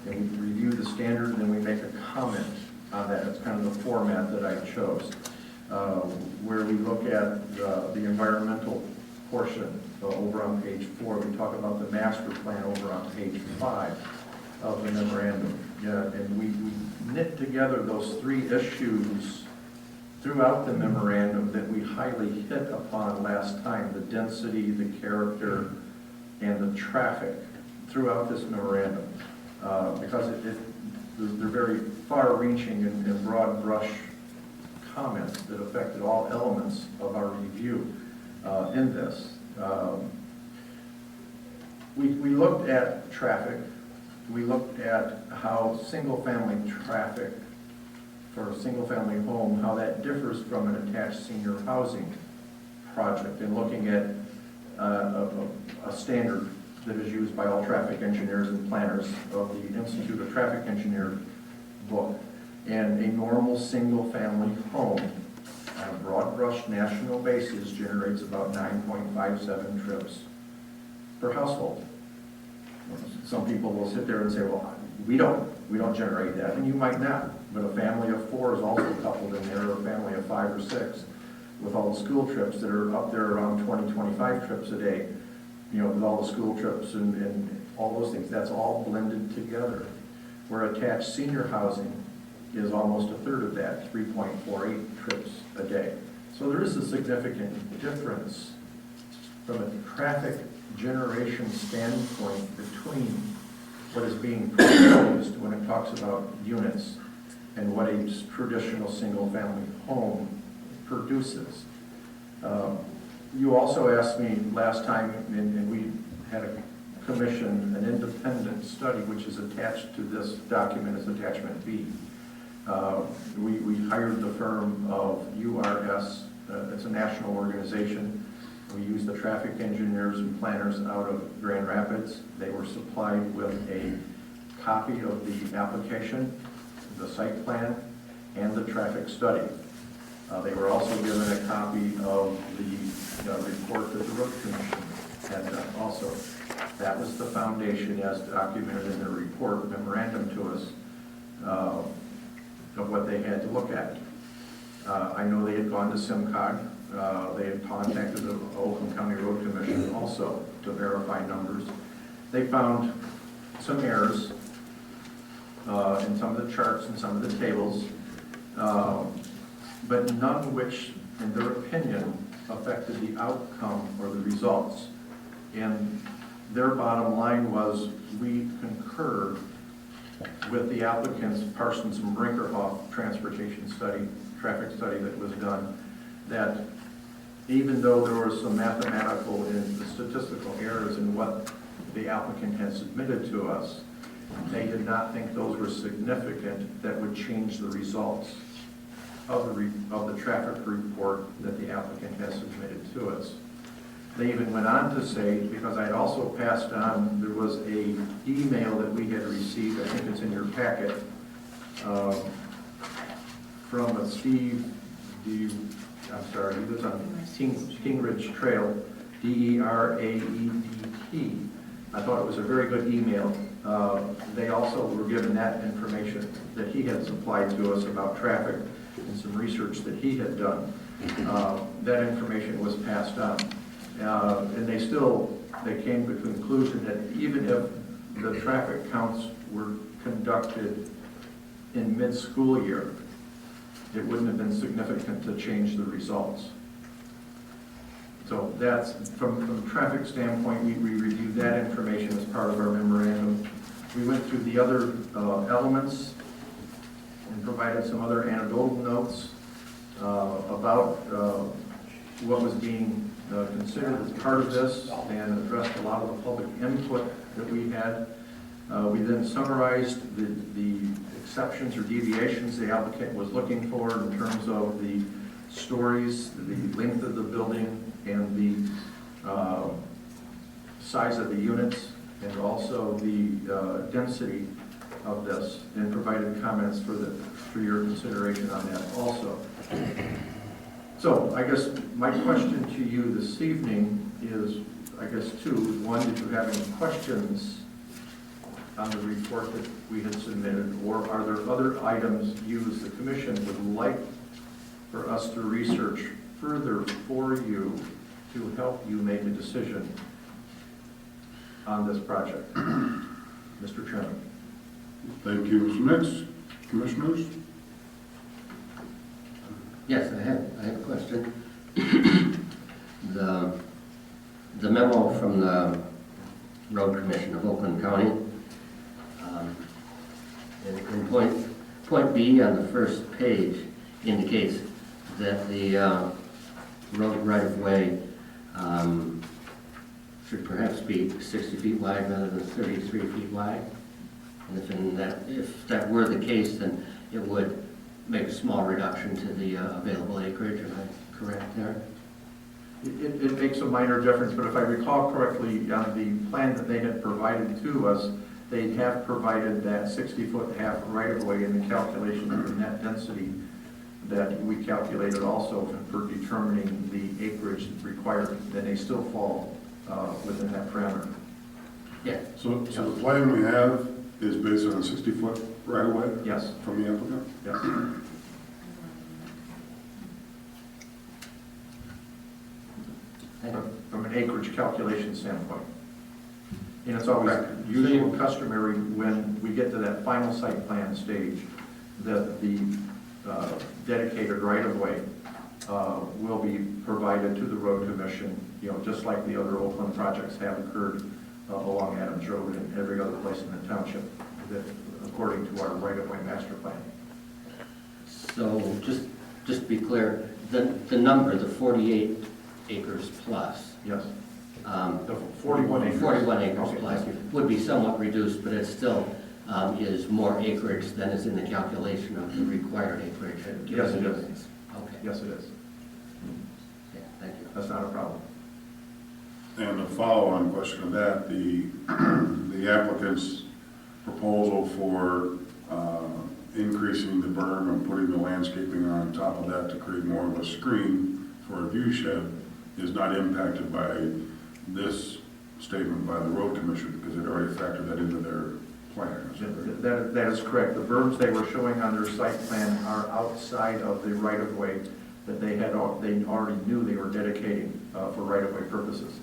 And we review the standard, and then we make a comment on that. It's kind of the format that I chose, where we look at the environmental portion over on page 4. We talk about the master plan over on page 5 of the memorandum. Yeah, and we knit together those 3 issues throughout the memorandum that we highly hit upon last time: the density, the character, and the traffic throughout this memorandum, because they're very far-reaching and broad brush comments that affected all elements of our review in this. We looked at traffic. We looked at how single-family traffic for a single-family home, how that differs from an attached senior housing project, and looking at a standard that is used by all traffic engineers and planners of the Institute of Traffic Engineer book. And a normal single-family home on a broad brush national basis generates about 9.57 trips per household. Some people will sit there and say, well, we don't generate that, and you might not, but a family of 4 is also coupled in there, or a family of 5 or 6, with all the school trips that are up there around 20, 25 trips a day, you know, with all the school trips and all those things. That's all blended together. Where attached senior housing is almost a third of that, 3.48 trips a day. So there is a significant difference from a traffic generation standpoint between what is being proposed when it talks about units and what a traditional single-family home produces. You also asked me last time, and we had a commission an independent study, which is attached to this document as attachment B. We hired the firm of URS. It's a national organization. We used the traffic engineers and planners out of Grand Rapids. They were supplied with a copy of the application, the site plan, and the traffic study. They were also given a copy of the report that the Road Commission had done also. That was the foundation, as documented in the report memorandum to us, of what they had to look at. I know they had gone to SIMCOG. They had contacted the Oakland County Road Commission also to verify numbers. They found some errors in some of the charts and some of the tables, but none which, in their opinion, affected the outcome or the results. And their bottom line was, we concur with the applicant's Parsons and Brinkerhoff transportation study, traffic study that was done, that even though there were some mathematical and statistical errors in what the applicant had submitted to us, they did not think those were significant that would change the results of the traffic report that the applicant has submitted to us. They even went on to say, because I had also passed on, there was a email that we had received, I think it's in your packet, from a Steve, he lives on King Ridge Trail, DERAEDT. I thought it was a very good email. They also were given that information that he had supplied to us about traffic and some research that he had done. That information was passed on. And they came to the conclusion that even if the traffic counts were conducted in mid-school year, it wouldn't have been significant to change the results. So that's, from a traffic standpoint, we reviewed that information as part of our memorandum. We went through the other elements and provided some other anecdotal notes about what was being considered as part of this, and addressed a lot of the public input that we had. We then summarized the exceptions or deviations the applicant was looking for in terms of the stories, the length of the building, and the size of the units, and also the density of this, and provided comments for your consideration on that also. So I guess my question to you this evening is, I guess, two. One, did you have any questions on the report that we had submitted, or are there other items you as the commission would like for us to research further for you to help you make a decision on this project? Mr. Chairman. Thank you, Mr. Nix. Commissioners? Yes, I have a question. The memo from the Road Commission of Oakland County, in point B on the first page indicates that the road right-of-way should perhaps be 60 feet wide rather than 33 feet wide. And if that were the case, then it would make a small reduction to the available acreage. Am I correct there? It makes a minor difference, but if I recall correctly, on the plan that they had provided to us, they have provided that 60-foot half right-of-way in the calculation of the net density that we calculated also for determining the acreage required, then they still fall within that parameter. Yeah. So the plan we have is based on a 60-foot right-of-way? Yes. From the applicant? Yes. From an acreage calculation standpoint. And it's always usual and customary when we get to that final site plan stage that the dedicated right-of-way will be provided to the road commission, just like the other Oakland projects have occurred along Adams Road and every other place in the township, that according to our right-of-way master plan. So just to be clear, the number, the 48 acres plus, Yes. The 41 acres. 41 acres Okay, plus thank you. would be somewhat reduced, but it still is more acreage than is in the calculation of the required acreage. Yes, it is. Okay. Yes, it is. Yeah, thank you. That's not a problem. And a follow-on question to that, the applicant's proposal for increasing the berm and putting the landscaping on top of that to create more of a screen for a view shed is not impacted by this statement by the road commission because it already factored that into their plan. That is correct. The berms they were showing on their site plan are outside of the right-of-way that they already knew they were dedicating for right-of-way purposes.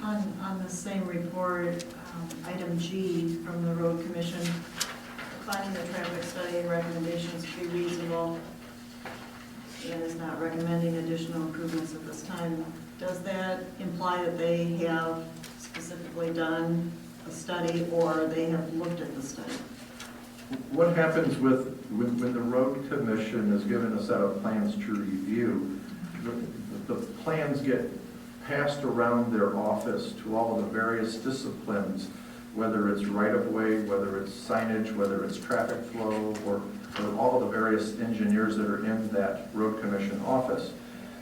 On the same report, item G from the road commission, finding the traffic study and recommendations to be reasonable and is not recommending additional improvements at this time. Does that imply that they have specifically done a study or they have looked at the study? What happens when the road commission is given a set of plans to review, the plans get passed around their office to all of the various disciplines, whether it's right-of-way, whether it's signage, whether it's traffic flow, or all of the various engineers that are in that road commission office.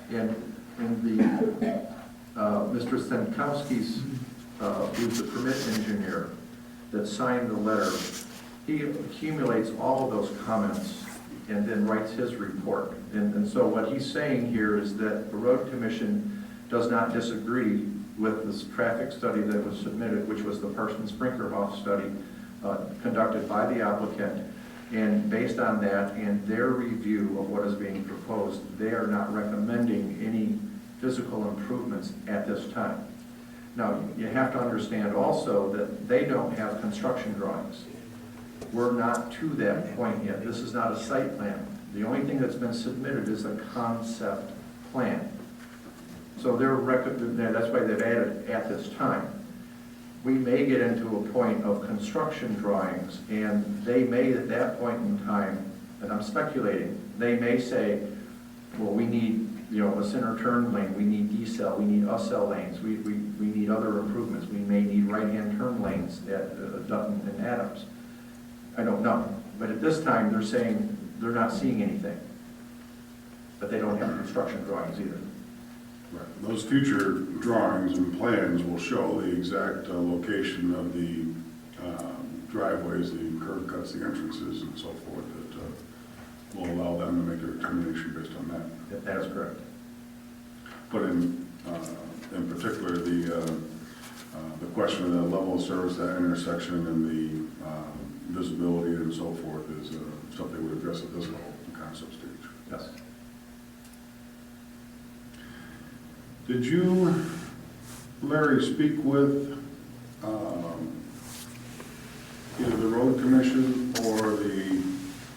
And in the Mr. Stankowski's, who's the permit engineer that signed the letter, he accumulates all of those comments and then writes his report. And so what he's saying here is that the road commission does not disagree with this traffic study that was submitted, which was the Parsons-Brinkerhoff study conducted by the applicant. And based on that and their review of what is being proposed, they are not recommending any physical improvements at this time. Now, you have to understand also that they don't have construction drawings. We're not to that point yet. This is not a site plan. The only thing that's been submitted is a concept plan. So that's why they've added at this time. We may get into a point of construction drawings, and they may at that point in time, and I'm speculating, they may say, well, we need a center turn lane, we need decel, we need usel lanes, we need other improvements, we may need right-hand turn lanes at Dutton and Adams. I don't know. But at this time, they're saying they're not seeing anything. But they don't have construction drawings either. Right. Those future drawings and plans will show the exact location of the driveways, the curb cuts, the entrances, and so forth that will allow them to make their determination based on that. That is correct. But in particular, the the question of the level of service, that intersection, and the visibility and so forth is something we address at this level, concept stage. Yes. Did you, Larry, speak with either the road commission or the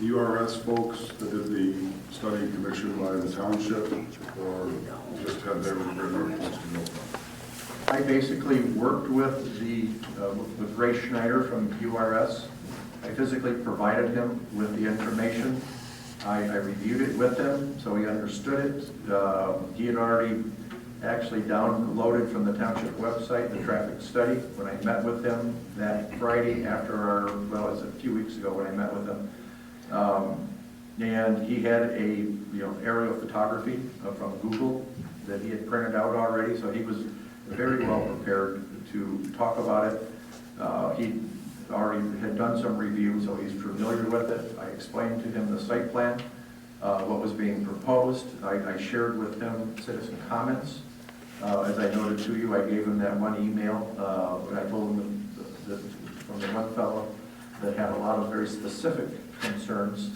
URS folks that did the study commissioned by the township, or just have their reports to go from? I basically worked with with Ray Schneider from URS. I physically provided him with the information. I reviewed it with him, so he understood it. He had already actually downloaded from the township website the traffic study. When I met with him that Friday after it was a few weeks ago when I met with him. And he had a aerial photography from Google that he had printed out already, so he was very well prepared to talk about it. He already had done some review, so he's familiar with it. I explained to him the site plan, what was being proposed. I shared with him citizen comments. As I noted to you, I gave him that one email, and I told him that from the one fellow that had a lot of very specific concerns.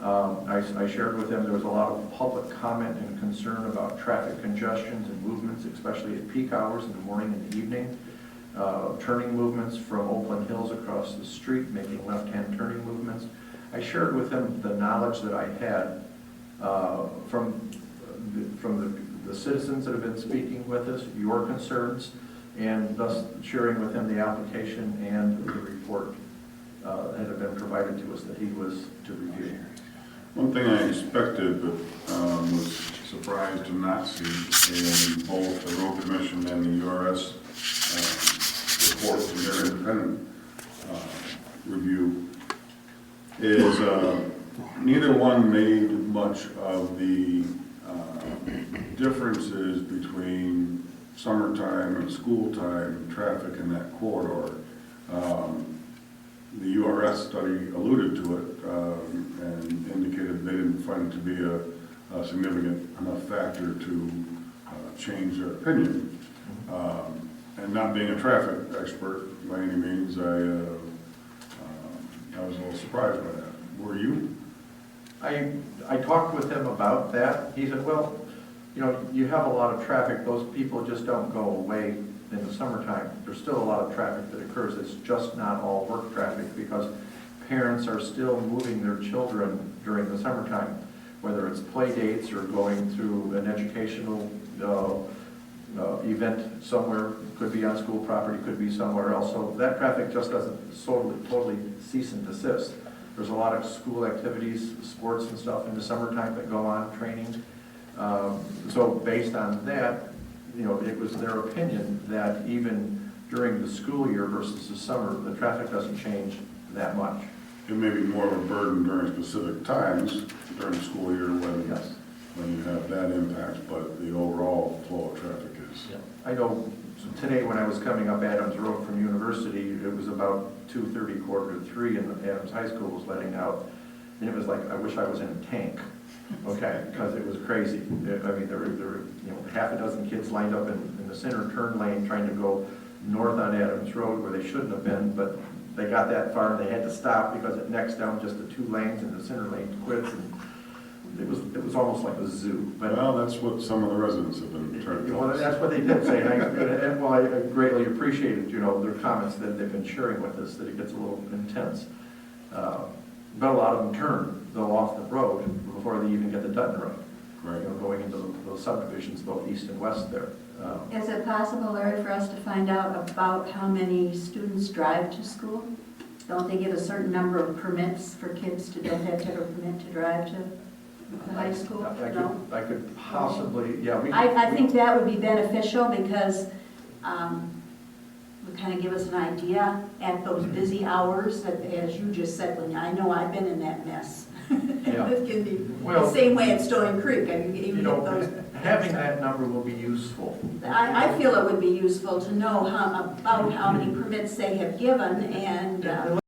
I shared with him there was a lot of public comment and concern about traffic congestions and movements, especially at peak hours in the morning and the evening. Turning movements from Oakland Hills across the street, making left-hand turning movements. I shared with him the knowledge that I had from the citizens that have been speaking with us, your concerns, and thus sharing with him the application and the report that had been provided to us that he was to review. One thing I expected but was surprised to not see in both the road commission and the URS reports and their independent review is neither one made much of the differences between summertime and school time traffic in that corridor. The URS study alluded to it and indicated they didn't find it to be a significant enough factor to change their opinion. And not being a traffic expert by any means, I was a little surprised by that. Were you? I talked with him about that. He said, well, you have a lot of traffic. Those people just don't go away in the summertime. There's still a lot of traffic that occurs. It's just not all work traffic because parents are still moving their children during the summertime, whether it's play dates or going through an educational event somewhere, could be on school property, could be somewhere else. So that traffic just doesn't totally cease and desist. There's a lot of school activities, sports and stuff in the summertime that go on, training. So based on that, it was their opinion that even during the school year versus the summer, the traffic doesn't change that much. It may be more of a burden during specific times during the school year when you have that impact, but the overall flow of traffic is. Yeah. I know today when I was coming up Adams Road from University, it was about 2:30, 2:45, and Adams High School was letting out, and it was like, I wish I was in a tank. Okay, because it was crazy. I mean, there were half a dozen kids lined up in the center turn lane trying to go north on Adams Road where they shouldn't have been, but they got that far and they had to stop because it necks down just the 2 lanes and the center lane quits. And it was almost like a zoo. But well, that's what some of the residents have been trying to tell us. That's what they did say, and I greatly appreciated their comments that they've been sharing with us, that it gets a little intense. But a lot of them turn, though, off the road before they even get to Dutton Road. Right. Going into those subdivisions, both east and west there. Is it possible, Larry, for us to find out about how many students drive to school? Don't they give a certain number of permits for kids to have a permit to drive to the high school? No? I could possibly, yeah. I think that would be beneficial because would kind of give us an idea at those busy hours, that, as you just said, when I know I've been in that mess. Yeah. It can be Well, the same way at Stone Creek. I mean, even those. Having that number will be useful. I feel it would be useful to know about how many permits they have given and.